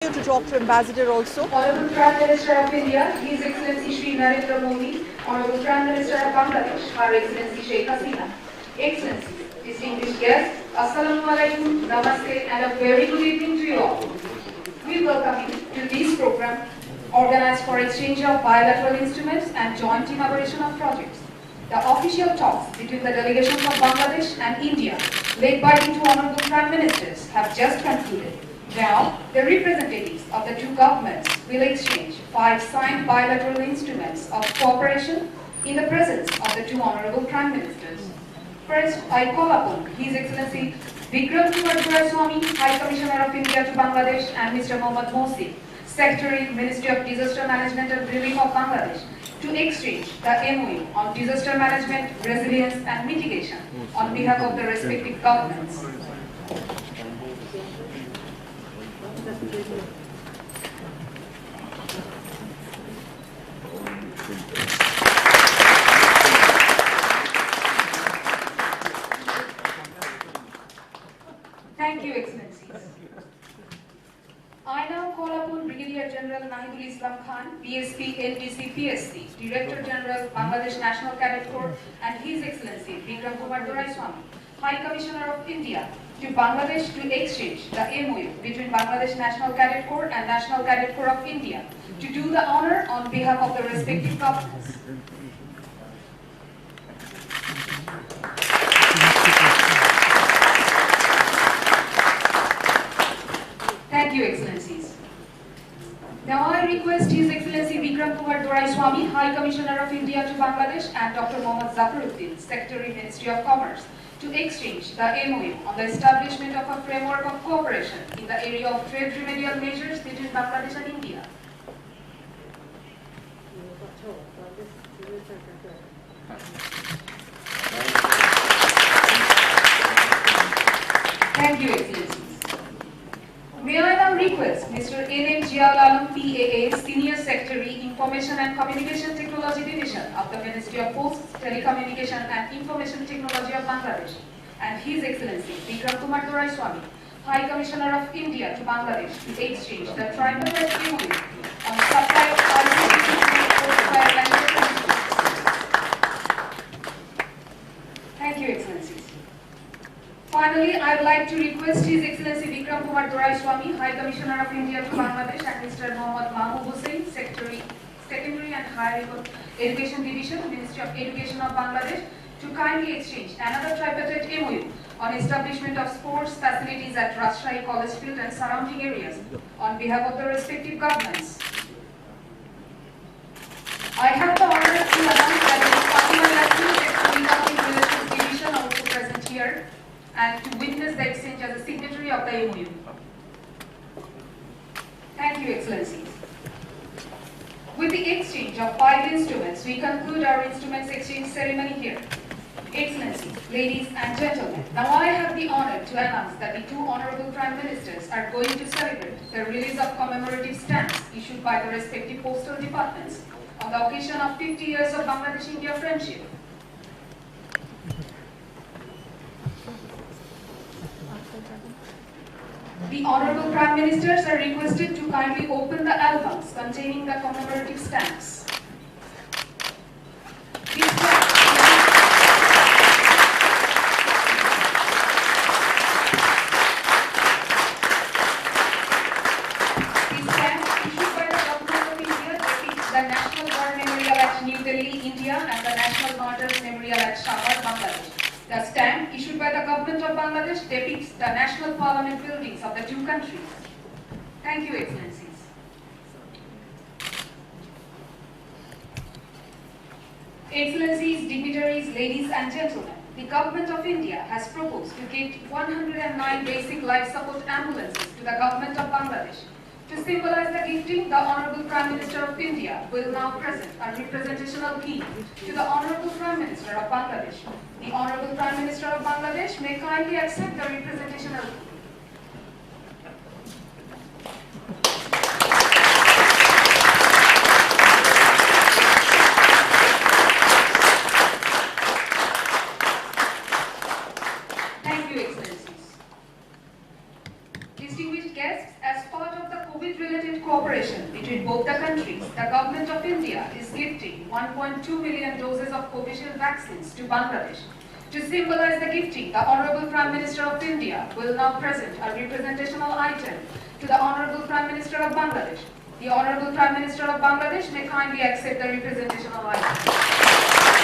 you to talk to Ambassador also. Honorable Prime Minister of India, His Excellency Shri Narendra Modi, Honorable Prime Minister of Bangladesh, Her Excellency Sheikh Hasina, Excellencies, distinguished guests, Assalamu alaikum, Namaste, and a very good evening to you all. We welcome you to this program organized for exchange of bilateral instruments and joint elaboration of projects. The official talks between the delegations of Bangladesh and India, led by the two honorable Prime Ministers, have just concluded. Now, the representatives of the two governments will exchange 5 signed bilateral instruments of cooperation in the presence of the two honorable Prime Ministers. First, I call upon His Excellency Vikram Kumar Swami, High Commissioner of India to Bangladesh, and Mr. Mohammad Mohsin, Secretary, Ministry of Disaster Management and Relief of Bangladesh, to exchange the MoU on disaster management, resilience and mitigation on behalf of the respective governments. Thank you, Excellencies. I now call upon Brigadier General Nahidul Islam Khan, BSP, NDC, PSC, Director General, Bangladesh National Cadet Corps, and His Excellency Vikram Kumar Swami, High Commissioner of India, to Bangladesh to exchange the MoU between Bangladesh National Cadet Corps and National Cadet Corps of India to do the honor on behalf of the respective governments. Thank you, Excellencies. Now I request His Excellency Vikram Kumar Swami, High Commissioner of India to Bangladesh, and Dr. Mohammad Zafaruddin, Secretary, Ministry of Commerce, to exchange the MoU on the establishment of a framework of cooperation in the area of trade remedial measures between Bangladesh and India. Thank you, Excellencies. May I now request Mr. N.M. Jial Alam, PAA, Senior Secretary, Information and Communication Technology Division of the Ministry of Posts, Telecommunication and Information Technology of Bangladesh, and His Excellency Vikram Kumar Swami, High Commissioner of India to Bangladesh, to exchange the tripartite MoU on supply of Thank you, Excellencies. Finally, I would like to request His Excellency Vikram Kumar Swami, High Commissioner of India to Bangladesh, and Mr. Mohammad Mahmood Hussain, Secretary, Secondary and Higher Education Division, Ministry of Education of Bangladesh, to kindly exchange another tripartite MoU on establishment of sports facilities at Rajshahi College Field and surrounding areas on behalf of the respective governments. I have the honor to announce that the National Relations Division also present here, and to witness the exchange as a signatory of the MoU. Thank you, Excellencies. With the exchange of 5 instruments, we conclude our instruments exchange ceremony here. Excellencies, ladies and gentlemen, now I have the honor to announce that the two honorable Prime Ministers are going to celebrate the release of commemorative stamps issued by the respective postal departments on the occasion of 50 years of Bangladesh-India friendship. The honorable Prime Ministers are requested to kindly open the albums containing the commemorative stamps. These stamps issued by the Government of India depict the National War Memorial at New Delhi, India, and the National Martyrs Memorial at Shahar, Bangladesh. The stamp issued by the Government of Bangladesh depicts the national parliament buildings of the two countries. Thank you, Excellencies. Excellencies, dignitaries, ladies and gentlemen, the Government of India has proposed to give 109 basic life support ambulances to the Government of Bangladesh. To symbolize the gifting, the Honorable Prime Minister of India will now present a representational key to the Honorable Prime Minister of Bangladesh. The Honorable Prime Minister of Bangladesh may kindly accept the representational key. Thank you, Excellencies. Distinguished guests, as part of the COVID related cooperation between both the countries, the Government of India is gifting 1.2 million doses of Covishield vaccines to Bangladesh. To symbolize the gifting, the Honorable Prime Minister of India will now present a representational item to the Honorable Prime Minister of Bangladesh. The Honorable Prime Minister of Bangladesh may kindly accept the representational item.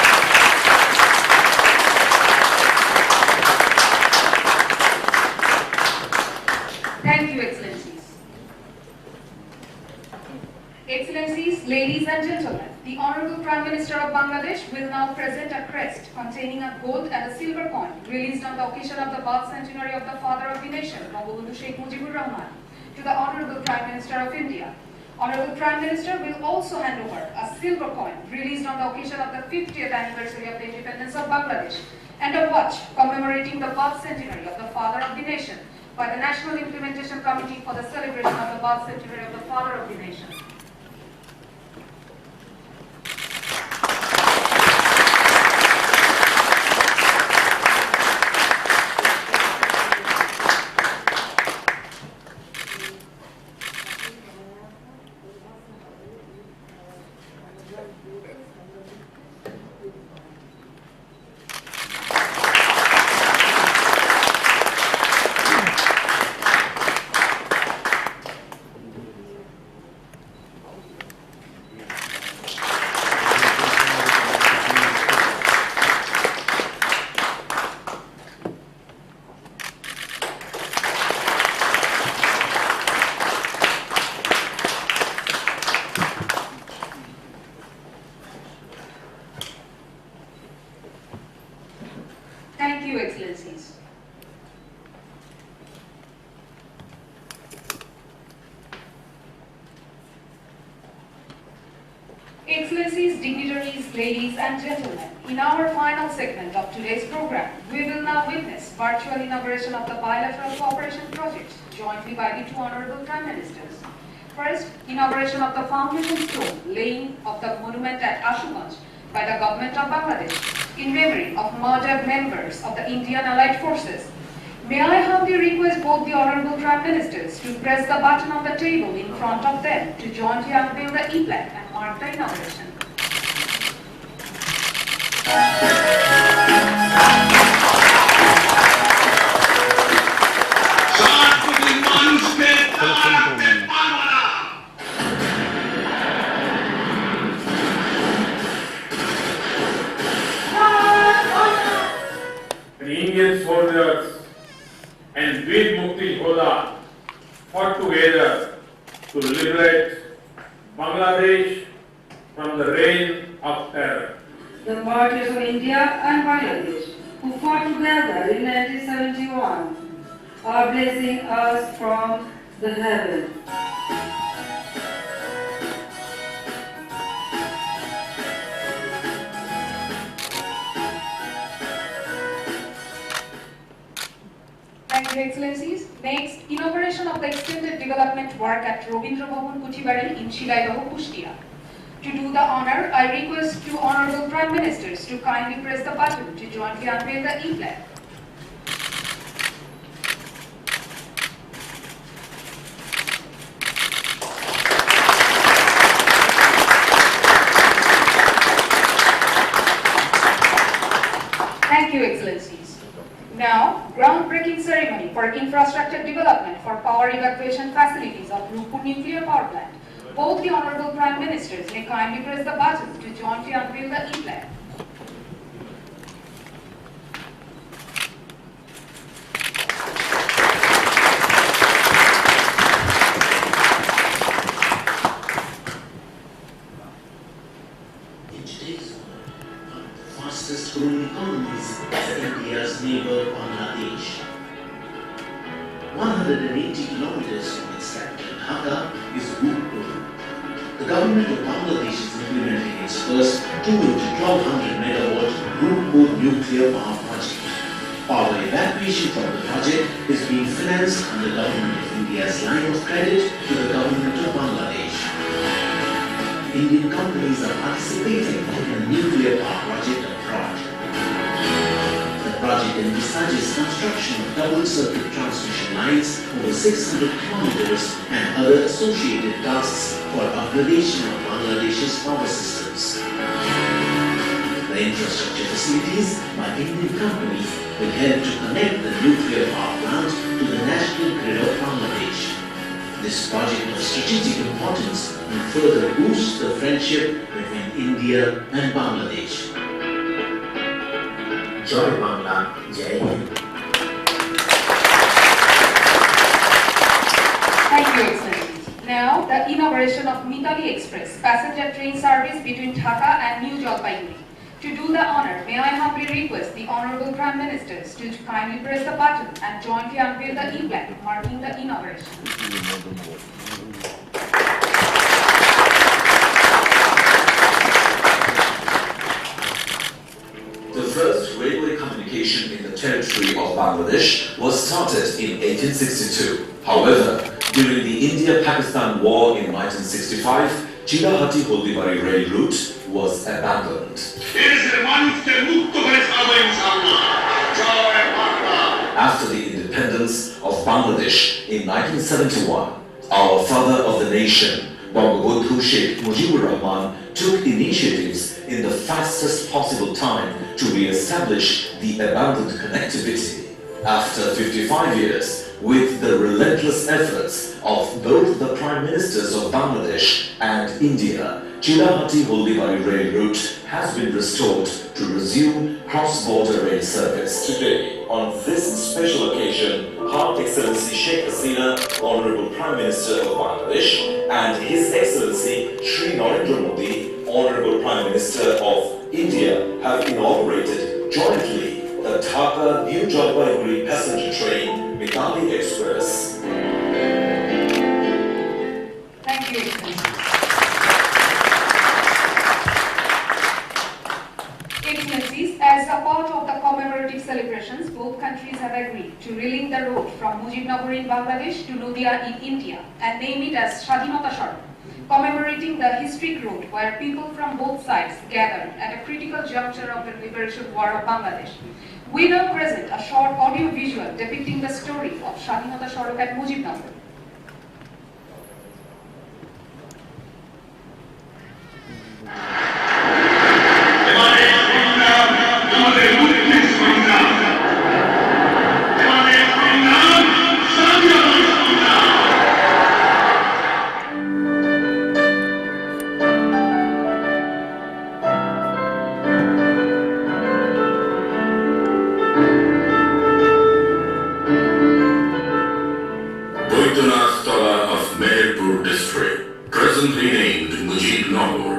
Thank you, Excellencies. Excellencies, ladies and gentlemen, the Honorable Prime Minister of Bangladesh will now present a crest containing a gold and a silver coin released on the occasion of the birth centenary of the father of the nation, Sheikh Hasina, to the Honorable Prime Minister of India. Honorable Prime Minister will also hand over a silver coin released on the occasion of the 50th anniversary of the independence of Bangladesh and a watch commemorating the birth centenary of the father of the nation by the National Implementation Committee for the celebration of the birth centenary of the father of the nation. Thank you, Excellencies. Excellencies, dignitaries, ladies and gentlemen, in our final segment of today's program, we will now witness virtual inauguration of the bilateral cooperation project jointly by the two Honorable Prime Ministers. First, inauguration of the foundation stone laying of the monument at Ashuganj by the Government of Bangladesh in memory of murdered members of the Indian Allied Forces. May I humbly request both the Honorable Prime Ministers to press the button on the table in front of them to jointly unveil the e-plaque and mark the inauguration. Indian soldiers and Veer Mukti Yoddha fought together to liberate Bangladesh from the reign of terror. The martyrs of India and Bangladesh, who fought together in 1971, are blessing us from the heaven. Thank you, Excellencies. Next, inauguration of the extended development work at Robindra Bhavan Kuchibari in Shilaibahu, Kushtia. To do the honor, I request two Honorable Prime Ministers to kindly press the button to jointly unveil the e-plaque. Thank you, Excellencies. Now, groundbreaking ceremony for infrastructure development for power evacuation facilities of Rupur Nuclear Power Plant. Both the Honorable Prime Ministers may kindly press the button to jointly unveil the e-plaque. In today's world, one of the fastest growing economies is India's neighbor Bangladesh. 180 kilometers from its capital Dhaka is Rupur. The government of Bangladesh is implementing its first 1200 megawatt Rupur nuclear power project. Power evacuation from the project is being financed under the Government of India's line of credit to the Government of Bangladesh. Indian companies are participating in a nuclear power project abroad. The project envisages construction of double-circuit transmission lines over 600 kilometers and other associated tasks for upgradation of Bangladesh's power systems. The infrastructure facilities by Indian companies will help to connect the nuclear power plant to the national grid of Bangladesh. This project of strategic importance will further boost the friendship between India and Bangladesh. Joy Bangla, Jai Hind. Thank you, Excellencies. Now, the inauguration of Mitali Express passenger train service between Dhaka and New Jalpaiguri. To do the honor, may I humbly request the Honorable Prime Ministers to kindly press the button and jointly unveil the e-plaque marking the inauguration. The first railway communication in the territory of Bangladesh was started in 1862. However, during the India-Pakistan War in 1965, Chilahati-Holdibari rail route was abandoned. After the independence of Bangladesh in 1971, our father of the nation, Bangabandhu Sheikh Mujibur Rahman, took initiatives in the fastest possible time to re-establish the abandoned connectivity. After 55 years, with the relentless efforts of both the Prime Ministers of Bangladesh and India, Chilahati-Holdibari rail route has been restored to resume cross-border rail service. Today, on this special occasion, Her Excellency Sheikh Hasina, Honorable Prime Minister of Bangladesh, and His Excellency Shri Narendra Modi, Honorable Prime Minister of India, have inaugurated jointly the Dhaka New Jalpaiguri passenger train Mitali Express. Thank you, Excellencies. Excellencies, as a part of the commemorative celebrations, both countries have agreed to relink the road from Mujibnagar in Bangladesh to Nadia in India and name it as Shadhinota Sarak, commemorating the historic road where people from both sides gathered at a critical juncture of the liberation war of Bangladesh. We now present a short audio visual depicting the story of Shadhinota Sarak at Mujibnagar. Presently named Mujibnagar.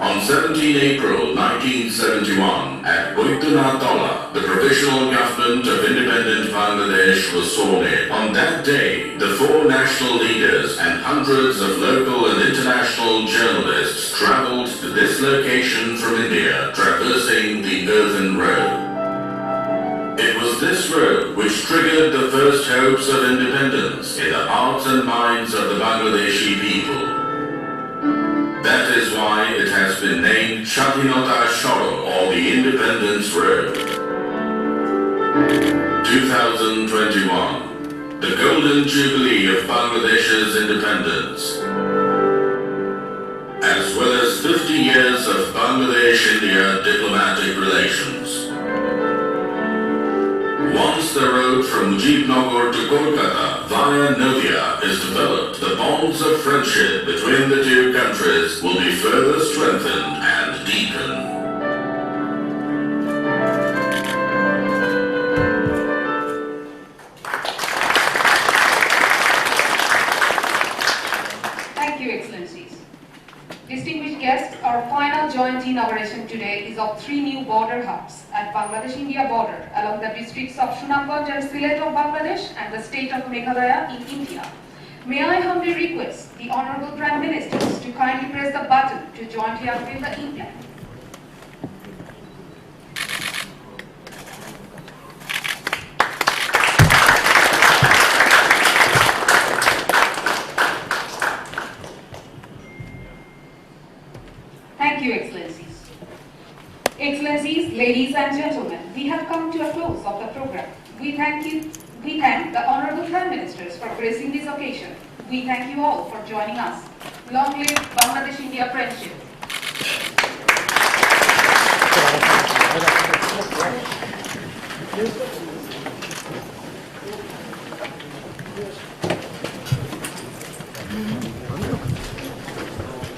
On 17 April 1971, at Boytunatala, the provisional government of independent Bangladesh was sworn in. On that day, the four national leaders and hundreds of local and international journalists traveled to this location from India, traversing the earthen road. It was this road which triggered the first hopes of independence in the hearts and minds of the Bangladeshi people. That is why it has been named Shadhinota Sarak, or the Independence Road. 2021, the Golden Jubilee of Bangladesh's independence, as well as 50 years of Bangladesh-India diplomatic relations. Once the road from Mujibnagar to Kolkata via Nadia is developed, the bonds of friendship between the two countries will be further strengthened and deepened. Thank you, Excellencies. Distinguished guests, our final joint inauguration today is of 3 new border hubs at Bangladesh-India border along the districts of Sunamganj and Sylhet of Bangladesh and the state of Meghalaya in India. May I humbly request the Honorable Prime Ministers to kindly press the button to jointly unveil the e-plaque. Thank you, Excellencies. Excellencies, ladies and gentlemen, we have come to a close of the program. We thank the Honorable Prime Ministers for gracing this occasion. We thank you all for joining us. Long live Bangladesh-India friendship. Yes.